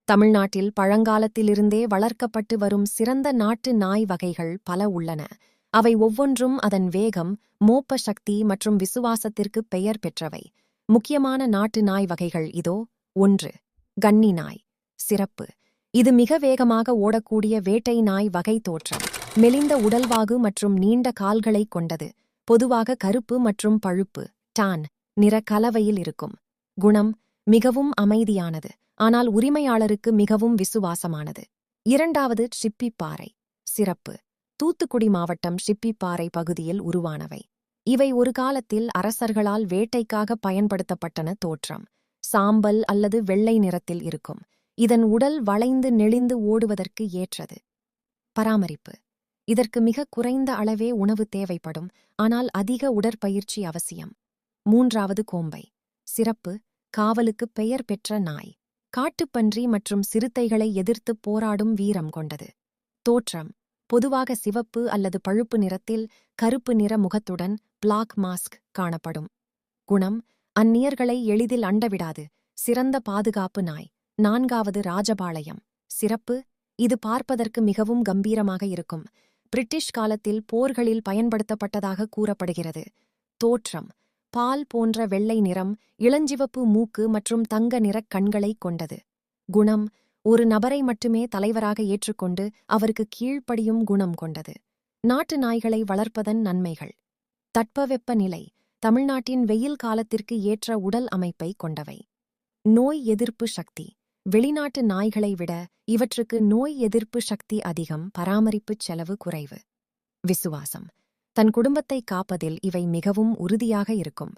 தமிழ்நாட்டில் பழங்காலத்திலிருந்தே வளர்க்கப்பட்டு வரும் சிறந்த நாட்டு நாய் வகைகள் பல உள்ளன. அவை ஒவ்வொன்றும் அதன் வேகம், மோப்ப சக்தி மற்றும் விசுவாசத்திற்கு பெயர் பெற்றவை. முக்கியமான நாட்டு நாய் வகைகள் இதோ. 1. கன்னி நாய். சிறப்பு: இது மிக வேகமாக ஓடக்கூடிய வேட்டை நாய் வகை. தோற்றம்: மெலிந்த உடல்வாகு மற்றும் நீண்ட கால்களைக் கொண்டது. பொதுவாக கருப்பு மற்றும் பழுப்பு டான் நிற கலவையில் இருக்கும். குணம்: மிகவும் அமைதியானது, ஆனால் உரிமையாளருக்கு மிகவும் விசுவாசமானது. 2. சிப்பிப்பாறை. சிறப்பு: தூத்துக்குடி மாவட்டம் சிப்பிப்பாறை பகுதியில் உருவானவை. இவை ஒரு காலத்தில் அரசர்களால் வேட்டைக்காக பயன்படுத்தப்பட்டன. தோற்றம்: சாம்பல் அல்லது வெள்ளை நிறத்தில் இருக்கும். இதன் உடல் வளைந்து நெளிந்து ஓடுவதற்கு ஏற்றது. பராமரிப்பு: இதற்கு மிக குறைந்த அளவே உணவு தேவைப்படும், ஆனால் அதிக உடற்பயிற்சி அவசியம். 3. கோம்பை. சிறப்பு: காவலுக்கு பெயர் பெற்ற நாய். காட்டுப்பன்றி மற்றும் சிறுத்தைகளை எதிர்த்து போராடும் வீரம் கொண்டது. தோற்றம்: பொதுவாக சிவப்பு அல்லது பழுப்பு நிறத்தில் கருப்பு நிற முகத்துடன் பிளாக் மாஸ்க் காணப்படும். குணம்: அந்நியர்களை எளிதில் அண்டவிடாது. சிறந்த பாதுகாப்பு நாய். 4. ராஜபாளையம். சிறப்பு: இது பார்ப்பதற்கு மிகவும் கம்பீரமாக இருக்கும். பிரிட்டிஷ் காலத்தில் போர்களில் பயன்படுத்தப்பட்டதாக கூறப்படுகிறது. தோற்றம்: பால் போன்ற வெள்ளை நிறம், இளஞ்சிவப்பு மூக்கு மற்றும் தங்க நிறக் கண்களைக் கொண்டது. குணம்: ஒரு நபரை மட்டுமே தலைவராக ஏற்றுக்கொண்டு அவருக்கு கீழ்ப்படியும் குணம் கொண்டது. நாட்டு நாய்களை வளர்ப்பதன் நன்மைகள்: தட்பவெப்பநிலை: தமிழ்நாட்டின் வெயில் காலத்திற்கு ஏற்ற உடல் அமைப்பை கொண்டவை. நோய் எதிர்ப்பு சக்தி: வெளிநாட்டு நாய்களை விட இவற்றுக்கு நோய் எதிர்ப்பு சக்தி அதிகம். பராமரிப்பு செலவு குறைவு. விசுவாசம்: தன் குடும்பத்தை காப்பதில் இவை மிகவும் உறுதியாக இருக்கும்.